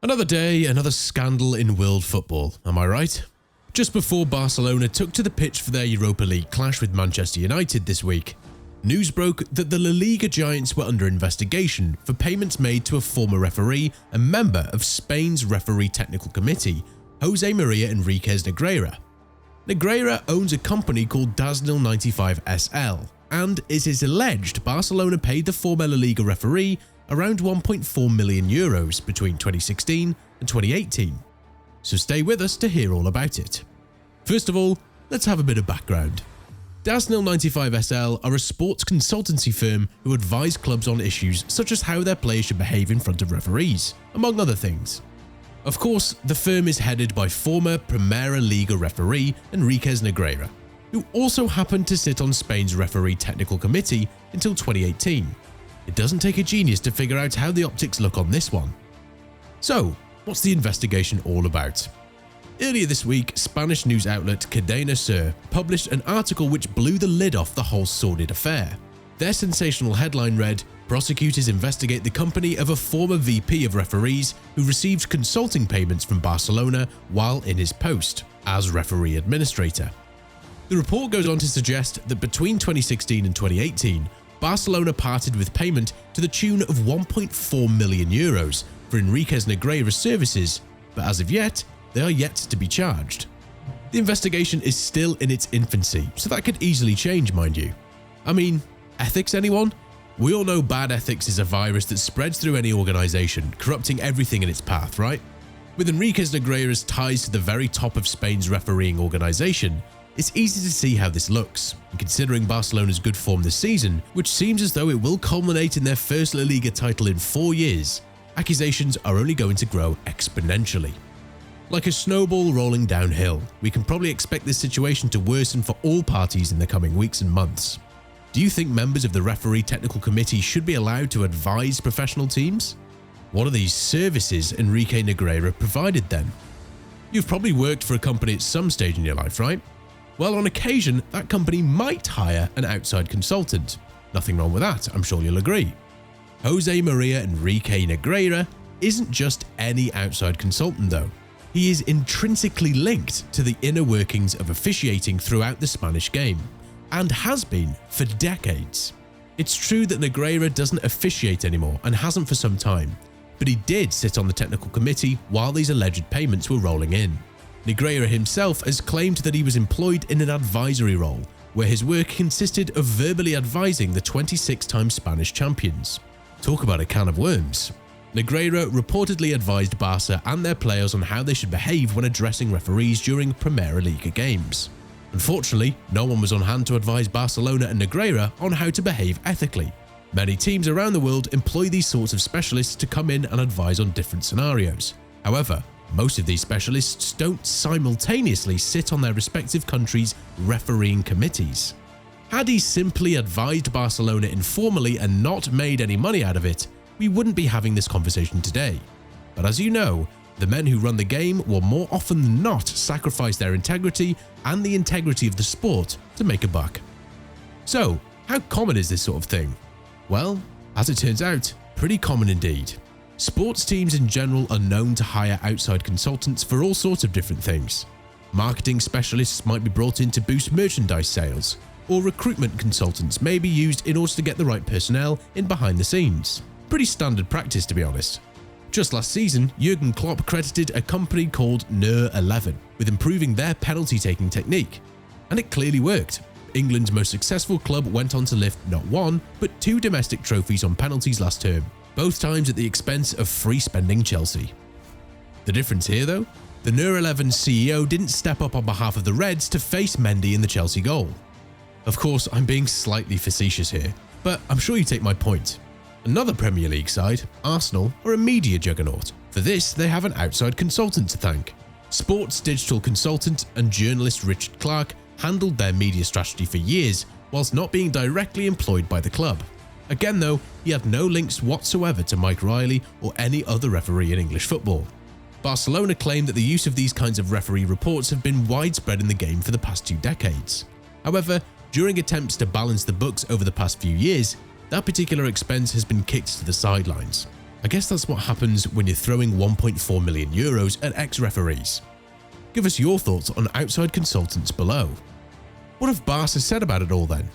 Another day, another scandal in world football, am I right? Just before Barcelona took to the pitch for their Europa League clash with Manchester United this week, news broke that the La Liga giants were under investigation for payments made to a former referee and member of Spain's referee technical committee, Jose Maria Enriquez Negreira. Negreira owns a company called Dasnil 95 SL, and it is alleged Barcelona paid the former La Liga referee around €1.4 million between 2016 and 2018. So stay with us to hear all about it. First of all, let's have a bit of background. Dasnil 95 SL are a sports consultancy firm who advise clubs on issues such as how their players should behave in front of referees, among other things. Of course, the firm is headed by former Primera Liga referee Enriquez Negreira, who also happened to sit on Spain's referee technical committee until 2018. It doesn't take a genius to figure out how the optics look on this one. So, what's the investigation all about? Earlier this week, Spanish news outlet Cadena Ser published an article which blew the lid off the whole sordid affair. Their sensational headline read, "Prosecutors investigate the company of a former VP of referees who received consulting payments from Barcelona while in his post as referee administrator." The report goes on to suggest that between 2016 and 2018, Barcelona parted with payment to the tune of €1.4 million for Enriquez Negreira's services, but as of yet, they are yet to be charged. The investigation is still in its infancy, so that could easily change, mind you. I mean, ethics, anyone? We all know bad ethics is a virus that spreads through any organization, corrupting everything in its path, right? With Enriquez Negreira's ties to the very top of Spain's refereeing organization, it's easy to see how this looks, and considering Barcelona's good form this season, which seems as though it will culminate in their first La Liga title in 4 years, accusations are only going to grow exponentially. Like a snowball rolling downhill, we can probably expect this situation to worsen for all parties in the coming weeks and months. Do you think members of the referee technical committee should be allowed to advise professional teams? What are these services Enrique Negreira provided then? You've probably worked for a company at some stage in your life, right? Well, on occasion, that company might hire an outside consultant. Nothing wrong with that, I'm sure you'll agree. Jose Maria Enrique Negreira isn't just any outside consultant though. He is intrinsically linked to the inner workings of officiating throughout the Spanish game, and has been for decades. It's true that Negreira doesn't officiate anymore and hasn't for some time, but he did sit on the technical committee while these alleged payments were rolling in. Negreira himself has claimed that he was employed in an advisory role, where his work consisted of verbally advising the 26-time Spanish champions. Talk about a can of worms. Negreira reportedly advised Barca and their players on how they should behave when addressing referees during Primera Liga games. Unfortunately, no one was on hand to advise Barcelona and Negreira on how to behave ethically. Many teams around the world employ these sorts of specialists to come in and advise on different scenarios. However, most of these specialists don't simultaneously sit on their respective countries' refereeing committees. Had he simply advised Barcelona informally and not made any money out of it, we wouldn't be having this conversation today. But as you know, the men who run the game will more often than not sacrifice their integrity and the integrity of the sport to make a buck. So, how common is this sort of thing? Well, as it turns out, pretty common indeed. Sports teams in general are known to hire outside consultants for all sorts of different things. Marketing specialists might be brought in to boost merchandise sales, or recruitment consultants may be used in order to get the right personnel in behind the scenes. Pretty standard practice, to be honest. Just last season, Jurgen Klopp credited a company called unravel with improving their penalty-taking technique. And it clearly worked. England's most successful club went on to lift not one, but 2 domestic trophies on penalties last term, both times at the expense of free-spending Chelsea. The difference here though? The unravel CEO didn't step up on behalf of the Reds to face Mendy in the Chelsea goal. Of course, I'm being slightly facetious here, but I'm sure you take my point. Another Premier League side, Arsenal, are a media juggernaut. For this, they have an outside consultant to thank. Sports digital consultant and journalist Richard Clark handled their media strategy for years, whilst not being directly employed by the club. Again though, he had no links whatsoever to Mike Riley or any other referee in English football. Barcelona claim that the use of these kinds of referee reports have been widespread in the game for the past 2 decades. However, during attempts to balance the books over the past few years, that particular expense has been kicked to the sidelines. I guess that's what happens when you're throwing 1.4 million euros at ex-referees. Give us your thoughts on outside consultants below. What have Barca said about it all then?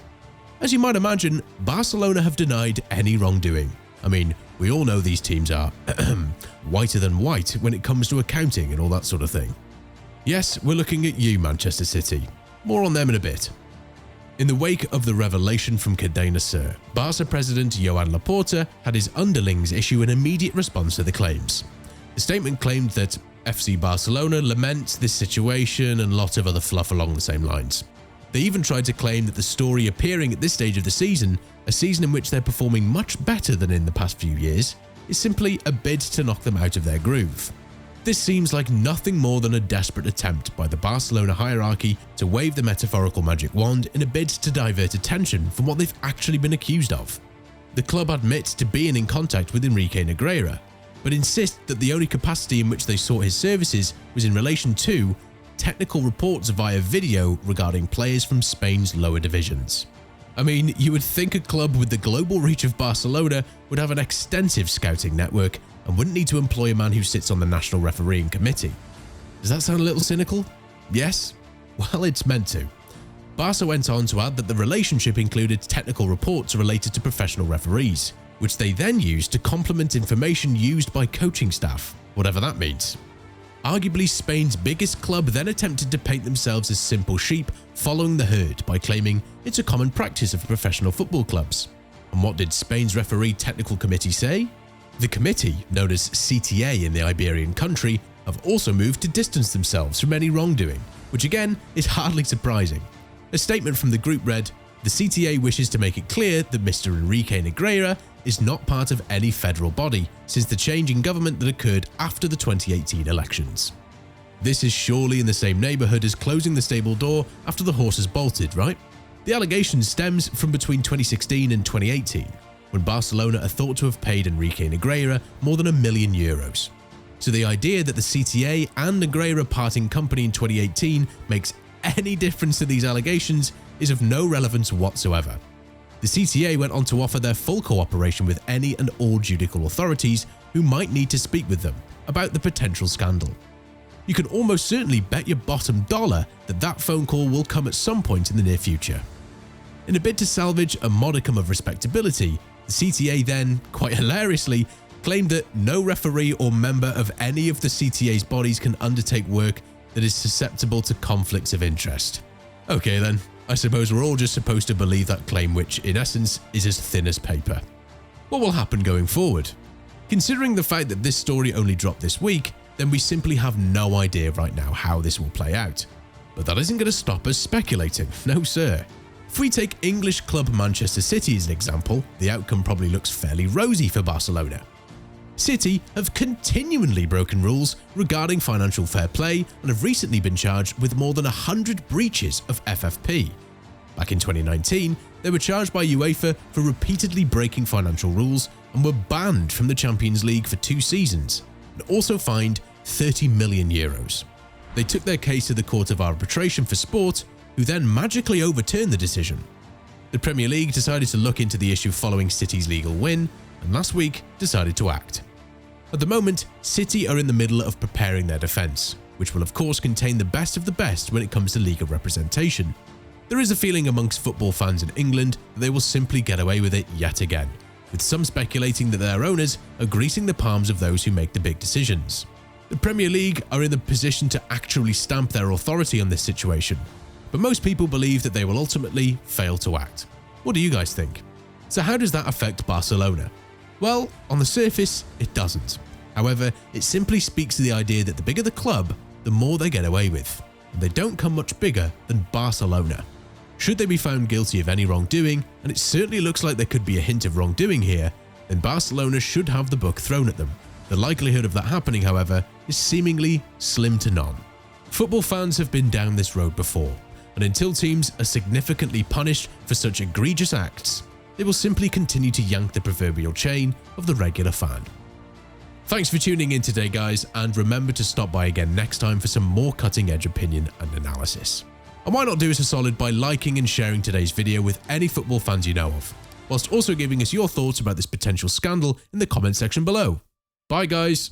As you might imagine, Barcelona have denied any wrongdoing. I mean, we all know these teams are whiter than white when it comes to accounting and all that sort of thing. Yes, we're looking at you, Manchester City. More on them in a bit. In the wake of the revelation from Cadena Ser, Barca president Joan Laporta had his underlings issue an immediate response to the claims. The statement claimed that FC Barcelona laments this situation and a lot of other fluff along the same lines. They even tried to claim that the story appearing at this stage of the season, a season in which they're performing much better than in the past few years, is simply a bid to knock them out of their groove. This seems like nothing more than a desperate attempt by the Barcelona hierarchy to wave the metaphorical magic wand in a bid to divert attention from what they've actually been accused of. The club admits to being in contact with Enrique Negreira, but insist that the only capacity in which they sought his services was in relation to technical reports via video regarding players from Spain's lower divisions. I mean, you would think a club with the global reach of Barcelona would have an extensive scouting network and wouldn't need to employ a man who sits on the national refereeing committee. Does that sound a little cynical? Yes? Well, it's meant to. Barca went on to add that the relationship included technical reports related to professional referees, which they then used to complement information used by coaching staff, whatever that means. Arguably, Spain's biggest club then attempted to paint themselves as simple sheep following the herd by claiming it's a common practice of professional football clubs. And what did Spain's referee technical committee say? The committee, known as CTA in the Iberian country, have also moved to distance themselves from any wrongdoing, which again is hardly surprising. A statement from the group read, "The CTA wishes to make it clear that Mr. Enrique Negreira is not part of any federal body since the change in government that occurred after the 2018 elections." This is surely in the same neighbourhood as closing the stable door after the horse has bolted, right? The allegation stems from between 2016 and 2018, when Barcelona are thought to have paid Enrique Negreira more than €1 million. So the idea that the CTA and Negreira parting company in 2018 makes any difference to these allegations is of no relevance whatsoever. The CTA went on to offer their full cooperation with any and all judicial authorities who might need to speak with them about the potential scandal. You can almost certainly bet your bottom dollar that that phone call will come at some point in the near future. In a bid to salvage a modicum of respectability, the CTA then, quite hilariously, claimed that no referee or member of any of the CTA's bodies can undertake work that is susceptible to conflicts of interest. Okay then, I suppose we're all just supposed to believe that claim, which in essence is as thin as paper. What will happen going forward? Considering the fact that this story only dropped this week, then we simply have no idea right now how this will play out. But that isn't going to stop us speculating, no sir. If we take English club Manchester City as an example, the outcome probably looks fairly rosy for Barcelona. City have continually broken rules regarding financial fair play and have recently been charged with more than 100 breaches of FFP. Back in 2019, they were charged by UEFA for repeatedly breaking financial rules and were banned from the Champions League for 2 seasons and also fined €30 million. They took their case to the Court of Arbitration for Sport, who then magically overturned the decision. The Premier League decided to look into the issue following City's legal win, and last week decided to act. At the moment, City are in the middle of preparing their defence, which will of course contain the best of the best when it comes to Liga representation. There is a feeling amongst football fans in England that they will simply get away with it yet again, with some speculating that their owners are greasing the palms of those who make the big decisions. The Premier League are in the position to actually stamp their authority on this situation, but most people believe that they will ultimately fail to act. What do you guys think? So how does that affect Barcelona? Well, on the surface, it doesn't. However, it simply speaks to the idea that the bigger the club, the more they get away with, and they don't come much bigger than Barcelona. Should they be found guilty of any wrongdoing, and it certainly looks like there could be a hint of wrongdoing here, then Barcelona should have the book thrown at them. The likelihood of that happening, however, is seemingly slim to none. Football fans have been down this road before, and until teams are significantly punished for such egregious acts, they will simply continue to yank the proverbial chain of the regular fan. Thanks for tuning in today, guys, and remember to stop by again next time for some more cutting-edge opinion and analysis. And why not do us a solid by liking and sharing today's video with any football fans you know of? whilst also giving us your thoughts about this potential scandal in the comment section below. Bye guys!